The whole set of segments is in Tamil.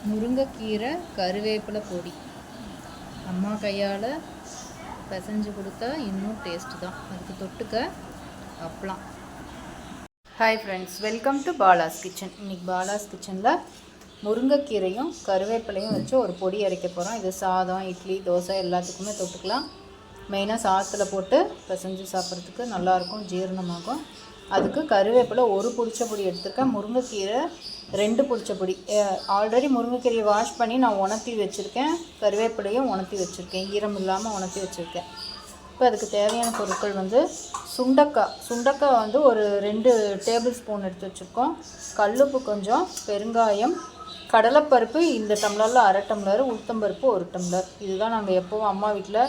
முருங்கைக்கீரை கருவேப்பிலை பொடி அம்மா கையால் பிசைஞ்சு கொடுத்தா இன்னும் டேஸ்ட்டு தான். அதுக்கு தொட்டுக்க அப்பளம். Hi friends, welcome to Bala's kitchen. இன்றைக்கி பாலாஸ் கிச்சனில் முருங்கைக்கீரையும் கருவேப்பிலையும் வச்சு ஒரு பொடி அரைக்க போகிறோம். இது சாதம், இட்லி, தோசை எல்லாத்துக்குமே தொட்டுக்கலாம். மெயினாக சாதத்தில் போட்டு பிசைஞ்சு சாப்பிட்றதுக்கு நல்லாயிருக்கும், ஜீரணமாகும். அதுக்கு கருவேப்பிலை ஒரு பிடிச்ச பொடி எடுத்துருக்கேன். முருங்கைக்கீரை 2 பிடிச்ச பொடி. ஆல்ரெடி முருங்கைக்கீரையை வாஷ் பண்ணி நான் உணர்த்தி வச்சுருக்கேன். கருவேப்பிலையும் உணர்த்தி வச்சுருக்கேன், ஈரம் இல்லாமல் உணர்த்தி வச்சுருக்கேன். இப்போ அதுக்கு தேவையான பொருட்கள் வந்து சுண்டக்காய் ஒரு 2 டேபிள் ஸ்பூன் எடுத்து வச்சுருக்கோம். கல்லுப்பு கொஞ்சம், பெருங்காயம், கடலைப்பருப்பு இந்த டம்ளரில் 1/2 டம்ளர், உளுத்தம்பருப்பு 1 டம்ளர். இதுதான் நாங்கள் எப்போவும் அம்மா வீட்டில்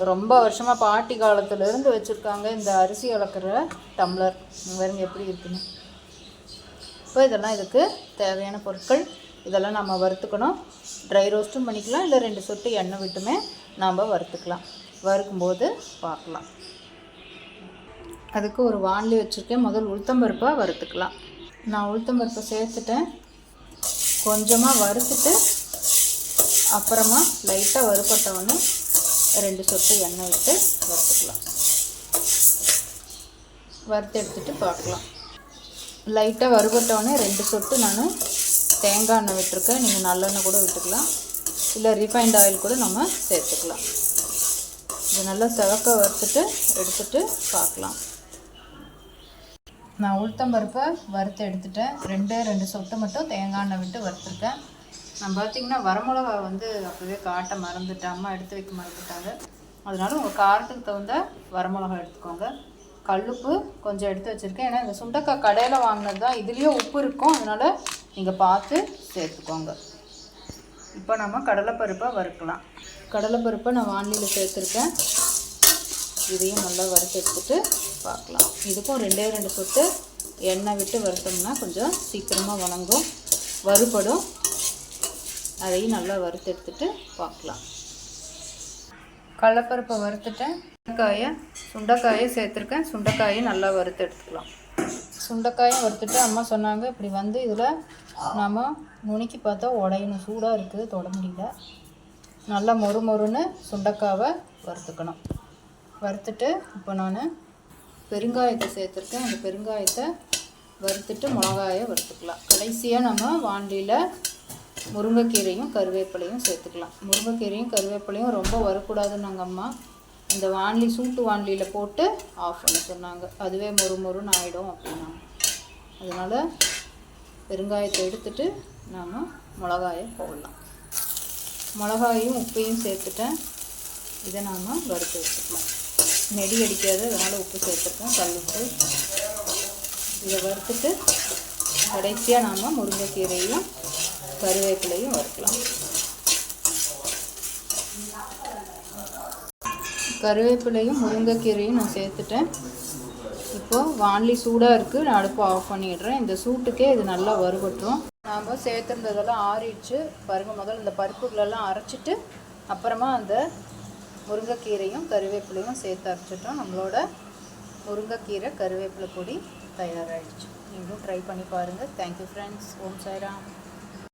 ரொம்ப வருஷமாக பாட்டி காலத்துலேருந்து வச்சுருக்காங்க. இந்த அரிசி வளர்க்குற டம்ளர் வேறுங்க எப்படி இருக்குன்னு. இப்போ இதெல்லாம் இதுக்கு தேவையான பொருட்கள். இதெல்லாம் நம்ம வறுத்துக்கணும். ட்ரை ரோஸ்ட்டும் பண்ணிக்கலாம், இல்லை 2 சொட்டு எண்ணெய் விட்டுமே நாம் வறுத்துக்கலாம். வறுக்கும்போது பார்க்கலாம். அதுக்கு ஒரு வாணலி வச்சுருக்கேன். முதல் உளுத்தம்பருப்பாக வறுத்துக்கலாம். நான் உளுத்தம்பருப்பை சேர்த்துட்டேன். கொஞ்சமாக வறுத்துட்டு அப்புறமா லைட்டாக வறுப்பட்டவொன்னே 2 சொட்டு எண்ணெய் விட்டு வறுத்துக்கலாம். வறுத்து எடுத்துகிட்டு பார்க்கலாம். லைட்டாக வறுபட்டவொடனே 2 சொட்டு நான் தேங்காய் எண்ணெய் விட்டுருக்கேன். நீங்கள் நல்லெண்ணெய் கூட விட்டுக்கலாம், இல்லை ரீஃபைண்ட் ஆயில் கூட நம்ம சேர்த்துக்கலாம். இது நல்லா செவக்க வறுத்துட்டு எடுத்துகிட்டு பார்க்கலாம். நான் உளுத்தம்பருப்பை வறுத்து எடுத்துட்டேன். 2 சொட்டு மட்டும் தேங்காய் எண்ணெய் விட்டு வறுத்துருக்கேன். நான் பார்த்திங்கன்னா வரமிளகா அப்போவே காட்ட மறந்துட்டேன், அம்மா எடுத்து வைக்க மறந்துட்டாங்க. அதனால உங்கள் காரத்துக்கு தகுந்த வரமிளகா எடுத்துக்கோங்க. கல்லுப்பு கொஞ்சம் எடுத்து வச்சுருக்கேன். ஏன்னா இந்த சுண்டக்காய் கடையில் வாங்கினது தான், இதுலேயும் உப்பு இருக்கும், அதனால் நீங்கள் பார்த்து சேர்த்துக்கோங்க. இப்போ நம்ம கடலைப்பருப்பை வறுக்கலாம். கடலைப்பருப்பை நான் வாணலியில் சேர்த்துருக்கேன். இதையும் நல்லா வறுத்து எடுத்துகிட்டு பார்க்கலாம். இதுக்கும் 2 சொட்டு எண்ணெய் விட்டு வறுத்தோம்னா கொஞ்சம் சீக்கிரமாக வணங்கும், வறுபடும். அதையும் நல்லா வறுத்து எடுத்துகிட்டு பார்க்கலாம். கடலைப்பருப்பை வறுத்துட்டேன். சுண்டைக்காயை சேர்த்துருக்கேன். சுண்டைக்காயை நல்லா வறுத்து எடுத்துக்கலாம். சுண்டைக்காயை வறுத்துட்டு அம்மா சொன்னாங்க, இப்படி இதில் நாம் நுணுக்கி பார்த்தா உடையணும், சூடாக இருக்குது, தொட முடியல. நல்லா மொறுன்னு சுண்டைக்காவை வறுத்துக்கணும். வறுத்துட்டு இப்போ நான் பெருங்காயத்தை சேர்த்துருக்கேன். அந்த பெருங்காயத்தை வறுத்துட்டு மிளகாயை வறுத்துக்கலாம். கடைசியாக நம்ம வாண்டியில் முருங்கைக்கீரையும் கருவேப்பிலையும் சேர்த்துக்கலாம். முருங்கைக்கீரையும் கருவேப்பிலையும் ரொம்ப வரக்கூடாதுன்னாங்க அம்மா. இந்த சூட்டு வாணலியில் போட்டு ஆஃப் பண்ண சொன்னாங்க. அதுவே மொறுன்னு ஆகிடும் அப்படின்னாங்க. அதனால் பெருங்காயத்தை எடுத்துட்டு நாம் மிளகாயை போடலாம். மிளகாயும் உப்பையும் சேர்த்துட்டேன். இதை நாம் வறுத்து வச்சுக்கலாம். நெடி அடிக்காது, அதனால் உப்பு சேர்த்துருக்கேன், கல்லுப்பு. இதை வறுத்துட்டு கடைசியாக நாம் முருங்கைக்கீரையும் கருவேப்பிலையும் வறுக்கலாம். கருவேப்பிலையும் முருங்கைக்கீரையும் நான் சேர்த்துட்டேன். இப்போது வாணலி சூடாக இருக்குது, நான் அடுப்பை ஆஃப் பண்ணிடுறேன். இந்த சூட்டுக்கே இது நல்லா வறுபட்டுரும். நாம் சேர்த்துருந்ததெல்லாம் ஆறிடுச்சு பாருங்கள். முதல்ல இந்த பருப்புகளெல்லாம் அரைச்சிட்டு அப்புறமா அந்த முருங்கைக்கீரையும் கருவேப்பிலையும் சேர்த்து அரைச்சிட்டோம். நம்மளோட முருங்கைக்கீரை கருவேப்பிலை பொடி தயாராகிடுச்சு. நீங்களும் ட்ரை பண்ணி பாருங்கள். Thank you friends. ஓம் சாய்ராம்.